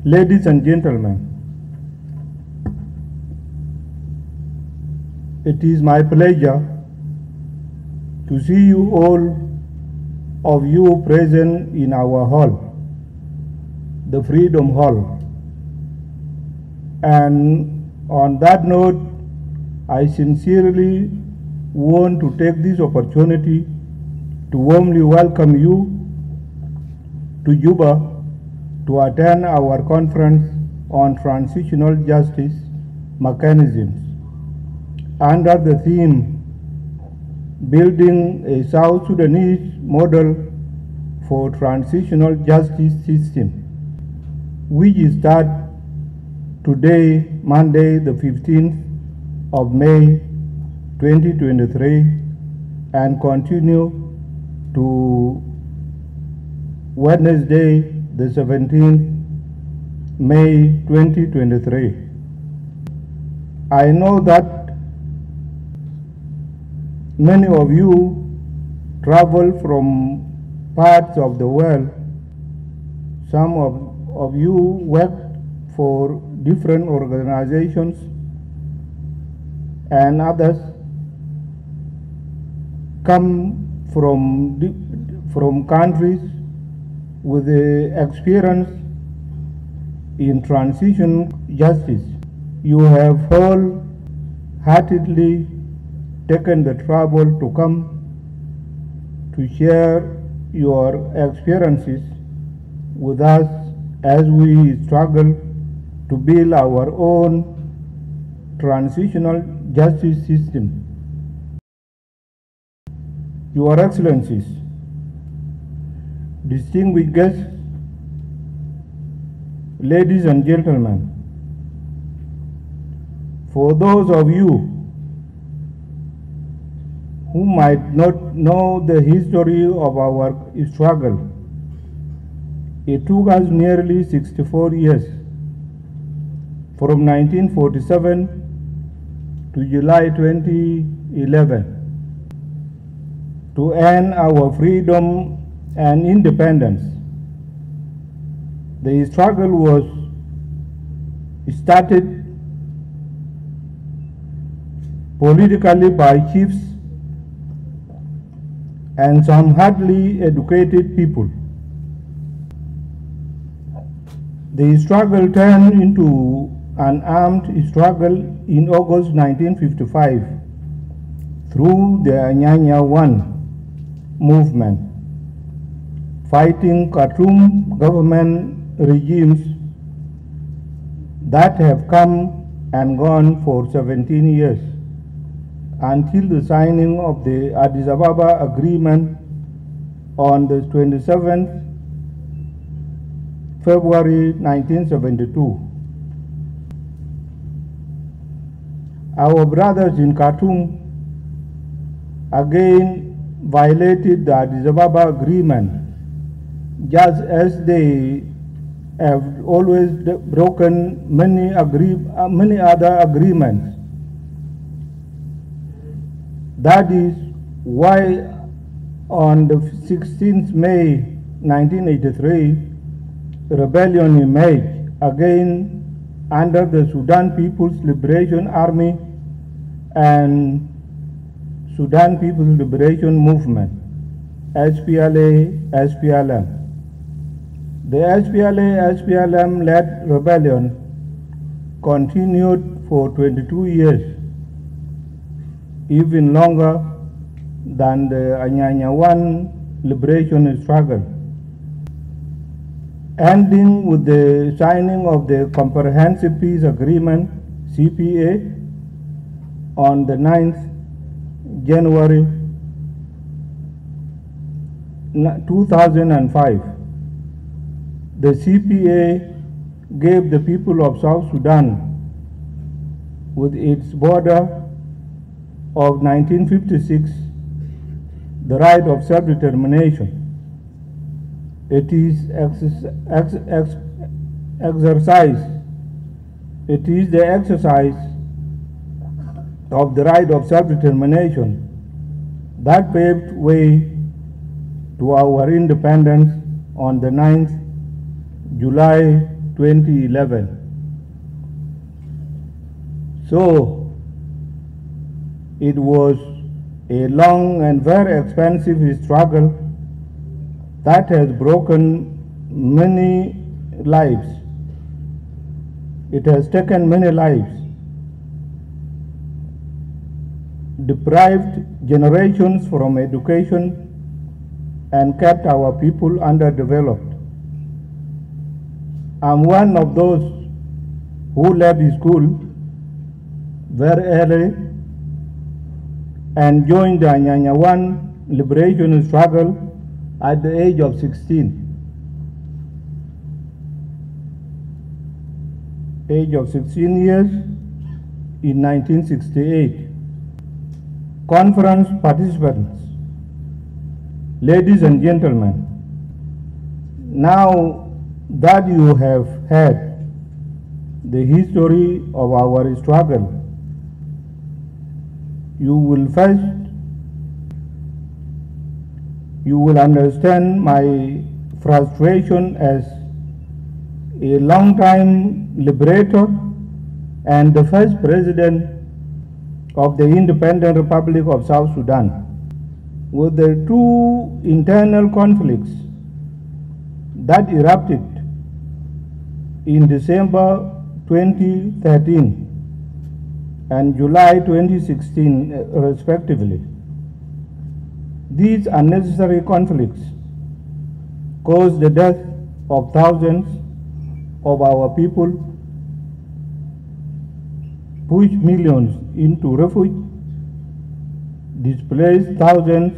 Ladies and gentlemen, it is my pleasure to see you all of you present in our hall, the Freedom Hall. And on that note, I sincerely want to take this opportunity to warmly welcome you to Juba to attend our conference on transitional justice mechanisms under the theme Building a South Sudanese Model for Transitional Justice System, which start today, Monday, the 15th of May, 2023, and continue to Wednesday, the 17th May 2023. I know that many of you travel from parts of the world. Some of you work for different organizations, and others come from countries with the experience in transition justice. You have wholeheartedly taken the trouble to come to share your experiences with us as we struggle to build our own transitional justice system. Your Excellencies, distinguished guests, ladies and gentlemen, for those of you who might not know the history of our struggle, it took us nearly 64 years, from 1947 to July 2011, to earn our freedom and independence. The struggle was started politically by chiefs and some hardly educated people. The struggle turned into an armed struggle in August 1955 through the Anyanya One movement, fighting Khartoum government regimes that have come and gone for 17 years until the signing of the Addis Ababa Agreement on the 27th February 1972. Our brothers in Khartoum again violated the Addis Ababa Agreement, just as they have always broken many other agreements. That is why on the 16th May 1983, rebellion emerged again under the Sudan People's Liberation Army and Sudan People's Liberation Movement, SPLA-SPLM. The SPLA-SPLM-led rebellion continued for 22 years, even longer than the Anyanya One liberation struggle, ending with the signing of the Comprehensive Peace Agreement, CPA, on the 9th January 2005. The CPA gave the people of South Sudan, with its border of 1956, the right of self-determination. It is the exercise of the right of self-determination that paved way to our independence on the 9th July 2011. So it was a long and very expensive struggle that has broken many lives. It has taken many lives, deprived generations from education, and kept our people underdeveloped. I'm one of those who left school very early and joined the Anyanya 1 liberation struggle at the age of 16. Age of 16 years in 1968. Conference participants, ladies and gentlemen, now that you have heard the history of our struggle, you will understand my frustration as a long-time liberator and the first president of the independent Republic of South Sudan. With the two internal conflicts that erupted in December 2013 and July 2016 respectively. These unnecessary conflicts caused the death of thousands of our people, pushed millions into refuge, displaced thousands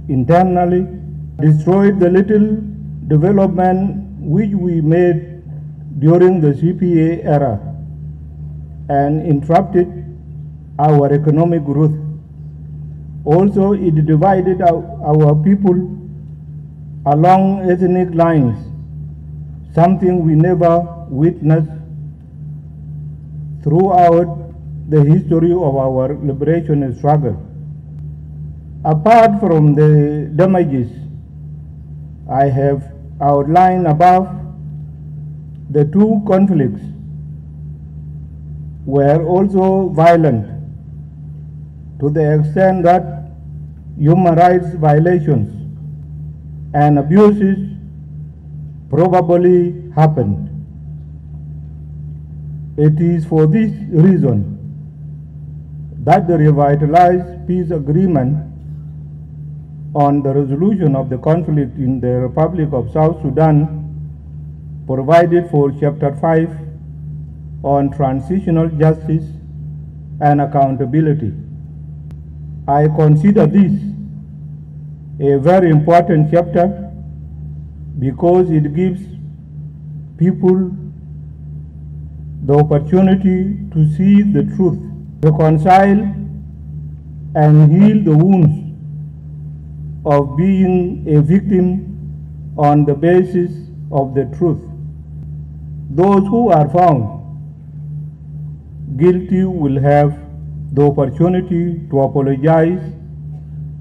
internally, destroyed the little development which we made during the CPA era, and interrupted our economic growth. Also, it divided our people along ethnic lines, something we never witnessed throughout the history of our liberation struggle. Apart from the damages I have outlined above, the two conflicts were also violent to the extent that human rights violations and abuses probably happened. It is for this reason that the revitalized peace agreement on the resolution of the conflict in the Republic of South Sudan provided for Chapter 5 on transitional justice and accountability. I consider this a very important chapter because it gives people the opportunity to see the truth, reconcile and heal the wounds of being a victim on the basis of the truth. Those who are found guilty will have the opportunity to apologize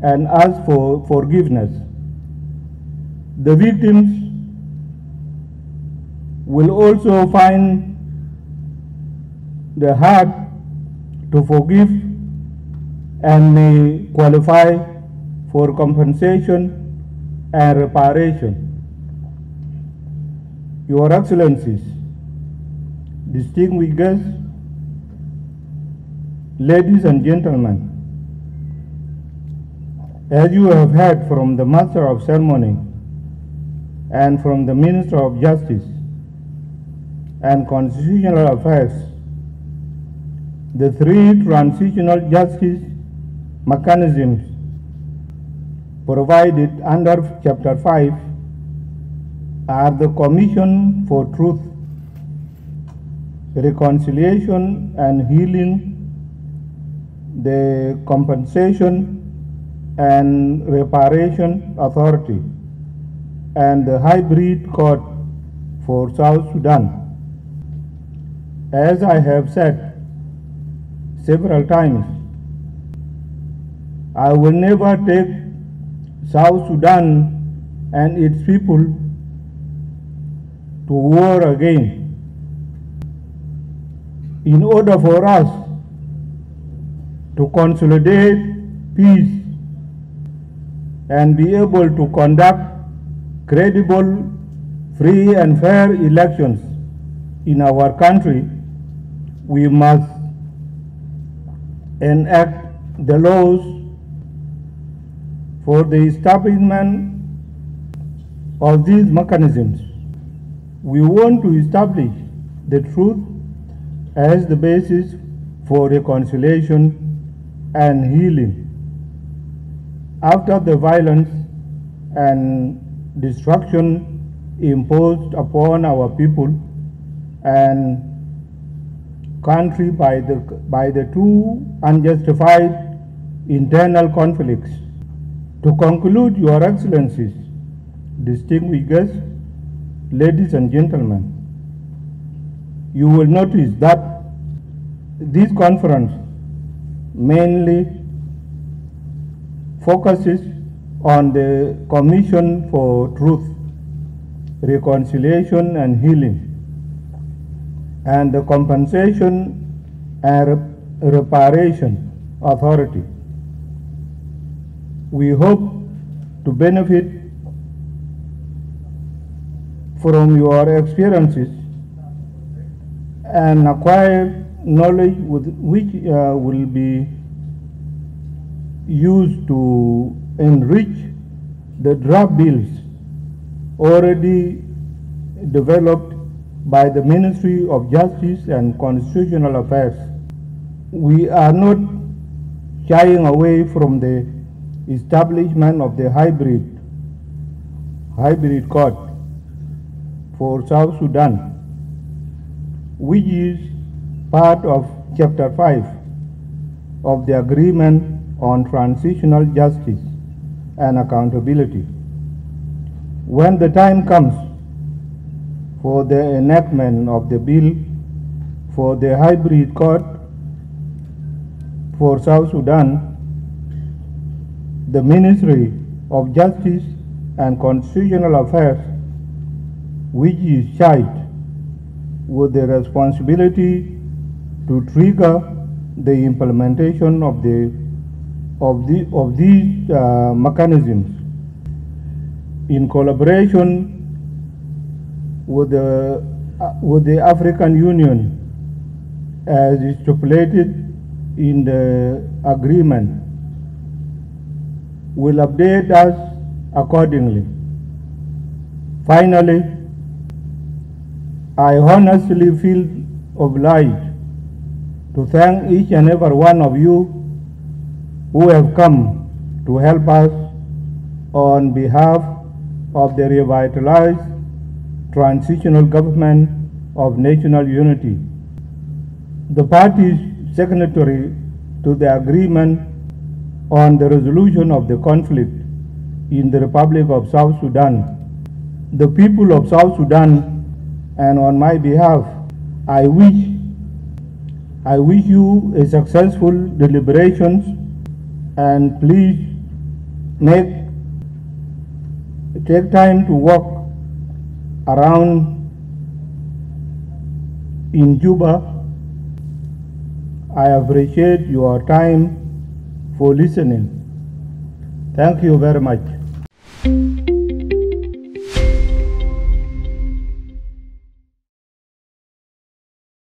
and ask for forgiveness. The victims will also find the heart to forgive and may qualify for compensation and reparation. Your Excellencies, distinguished guests, ladies and gentlemen, as you have heard from the Master of Ceremony and from the Minister of Justice and Constitutional Affairs, the three transitional justice mechanisms provided under Chapter 5 are the Commission for Truth, Reconciliation and Healing, the Compensation and Reparation Authority, and the Hybrid Court for South Sudan. As I have said several times, I will never take South Sudan and its people to war again. In order for us to consolidate peace and be able to conduct credible, free and fair elections in our country, we must enact the laws for the establishment of these mechanisms. We want to establish the truth as the basis for reconciliation and healing. After the violence and destruction imposed upon our people and country by the two unjustified internal conflicts. To conclude, Your Excellencies, distinguished guests, ladies and gentlemen, you will notice that this conference mainly focuses on the Commission for Truth, Reconciliation and Healing, and the Compensation and Reparation Authority. We hope to benefit from your experiences and acquire knowledge which will be used to enrich the draft bills already developed by the Ministry of Justice and Constitutional Affairs. We are not shying away from the establishment of the hybrid court for South Sudan, which is part of Chapter 5 of the Agreement on Transitional Justice and Accountability. When the time comes for the enactment of the bill for the hybrid court for South Sudan, the Ministry of Justice and Constitutional Affairs, which is charged with the responsibility to trigger the implementation of these mechanisms, in collaboration with the African Union as stipulated in the agreement, will update us accordingly. Finally, I honestly feel obliged to thank each and every one of you who have come to help us on behalf of the revitalized transitional government of national unity. The parties signatory to the agreement on the resolution of the conflict in the Republic of South Sudan, the people of South Sudan, and on my behalf, I wish you a successful deliberations, and please take time to walk around in Juba. I appreciate your time for listening. Thank you very much.